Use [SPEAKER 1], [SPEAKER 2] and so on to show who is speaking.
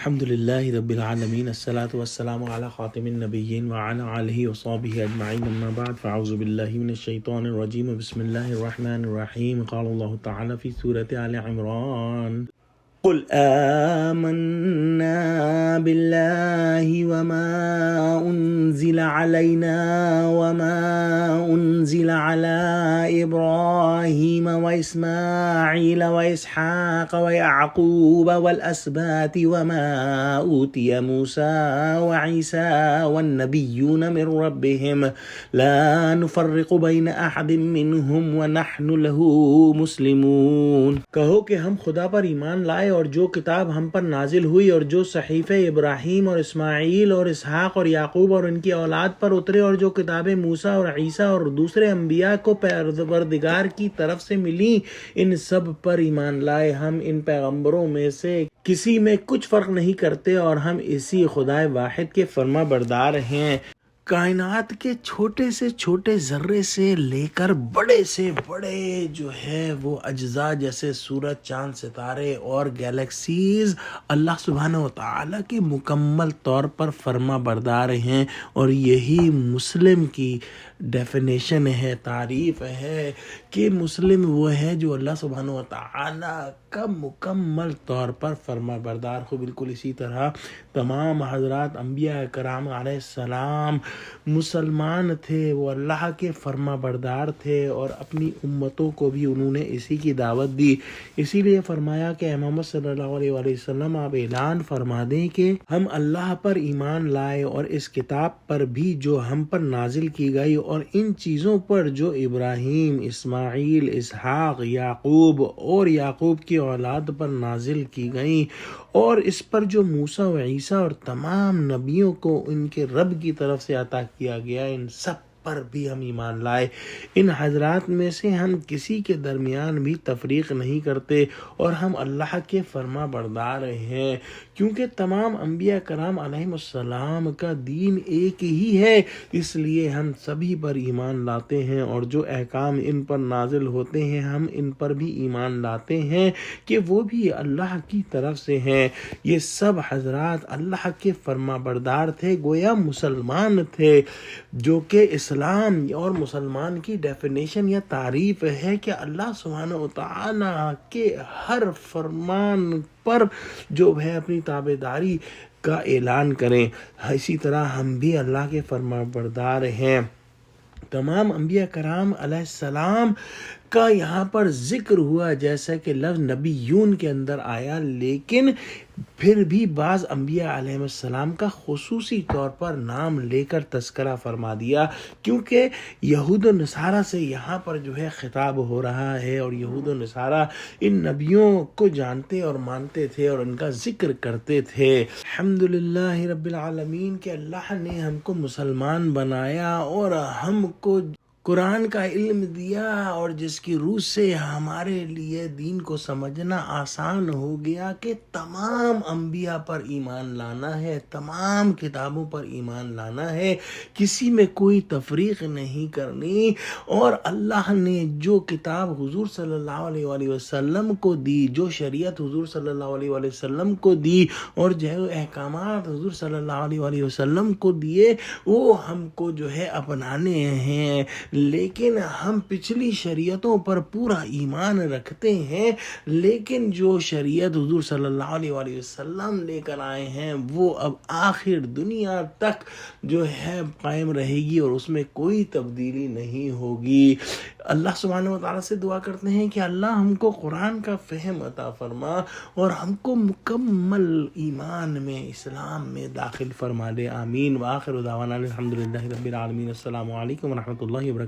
[SPEAKER 1] الحمد لله رب العالمين الصلاة والسلام على خاتم النبيين وعلى آله وصحبه أجمعين أما بعد فأعوذ بالله من الشيطان الرجيم بسم الله الرحمن الرحيم قال الله تعالى في سورة آل عمران قل آمنا بالله وما أنزل علينا وما أنزل على إبراهيم وإسماعيل وإسحاق ويعقوب والأسباط وما أوتي موسى وعيسى والنبيون من ربهم لا نفرق بين أحد منهم ونحن له مسلمون۔ کہو کہ ہم خدا پر ایمان لائے اور جو کتاب ہم پر نازل ہوئی اور جو صحیفے ابراہیم اور اسماعیل اور اسحاق اور یعقوب اور ان کی اولاد پر اترے اور جو کتابیں موسیٰ اور عیسیٰ اور دوسرے انبیاء کو پروردگار کی طرف سے ملی ان سب پر ایمان لائے۔ ہم ان پیغمبروں میں سے کسی میں کچھ فرق نہیں کرتے اور ہم اسی خدا واحد کے فرما بردار ہیں۔ کائنات کے چھوٹے سے چھوٹے ذرے سے لے کر بڑے سے بڑے جو ہے وہ اجزاء جیسے سورج، چاند، ستارے اور گیلیکسیز اللہ سبحانہ و تعالیٰ کی مکمل طور پر فرما بردار ہیں، اور یہی مسلم کی ڈیفینیشن ہے، تعریف ہے کہ مسلم وہ ہے جو اللہ سبحانہ و تعالیٰ کا مکمل طور پر فرما بردار ہو۔ بالکل اسی طرح تمام حضرات انبیاء کرام علیہ السلام مسلمان تھے، وہ اللہ کے فرما بردار تھے اور اپنی امتوں کو بھی انہوں نے اسی کی دعوت دی۔ اسی لیے فرمایا کہ محمد صلی اللہ علیہ وآلہ وسلم آپ اعلان فرما دیں کہ ہم اللہ پر ایمان لائے اور اس کتاب پر بھی جو ہم پر نازل کی گئی اور ان چیزوں پر جو ابراہیم، اسماعیل، اسحاق، یعقوب اور یعقوب کی اولاد پر نازل کی گئیں، اور اس پر جو موسیٰ و عیسیٰ اور تمام نبیوں کو ان کے رب کی طرف سے عطا کیا گیا، ان سب پر بھی ہم ایمان لائے۔ ان حضرات میں سے ہم کسی کے درمیان بھی تفریق نہیں کرتے اور ہم اللہ کے فرما بردار ہیں، کیونکہ تمام انبیاء کرام علیہم السلام کا دین ایک ہی ہے، اس لیے ہم سبھی پر ایمان لاتے ہیں، اور جو احکام ان پر نازل ہوتے ہیں ہم ان پر بھی ایمان لاتے ہیں کہ وہ بھی اللہ کی طرف سے ہیں۔ یہ سب حضرات اللہ کے فرما بردار تھے، گویا مسلمان تھے، جو کہ اسلام اور مسلمان کی ڈیفینیشن یا تعریف ہے کہ اللہ سبحانہ و تعالیٰ کے ہر فرمان پر جو ہے اپنی تابعداری کا اعلان کریں۔ اسی طرح ہم بھی اللہ کے فرما بردار ہیں۔ تمام انبیاء کرام علیہ السلام کا یہاں پر ذکر ہوا جیسا کہ لفظ نبیون کے اندر آیا، لیکن پھر بھی بعض انبیاء علیہ السلام کا خصوصی طور پر نام لے کر تذکرہ فرما دیا، کیونکہ یہود و نصارہ سے یہاں پر جو ہے خطاب ہو رہا ہے، اور یہود و نصارہ ان نبیوں کو جانتے اور مانتے تھے اور ان کا ذکر کرتے تھے۔ الحمدللہ رب العالمین کہ اللہ نے ہم کو مسلمان بنایا اور ہم کو قرآن کا علم دیا، اور جس کی روح سے ہمارے لیے دین کو سمجھنا آسان ہو گیا کہ تمام انبیاء پر ایمان لانا ہے، تمام کتابوں پر ایمان لانا ہے، کسی میں کوئی تفریق نہیں کرنی، اور اللہ نے جو کتاب حضور صلی اللہ علیہ وآلہ وسلم کو دی، جو شریعت حضور صلی اللہ علیہ وآلہ وسلم کو دی، اور جو احکامات حضور صلی اللہ علیہ وآلہ وسلم کو دیے، وہ ہم کو جو ہے اپنانے ہیں۔ لیکن ہم پچھلی شریعتوں پر پورا ایمان رکھتے ہیں، لیکن جو شریعت حضور صلی اللہ علیہ وآلہ وسلم لے کر آئے ہیں وہ اب آخر دنیا تک جو ہے قائم رہے گی اور اس میں کوئی تبدیلی نہیں ہوگی۔ اللہ سبحانہ و تعالیٰ سے دعا کرتے ہیں کہ اللہ ہم کو قرآن کا فہم عطا فرما اور ہم کو مکمل ایمان میں، اسلام میں داخل فرما دے، آمین۔ وآخر دعوانا الحمدللہ رب العالمین۔ السلام علیکم ورحمۃ اللہ وبرکاتہ۔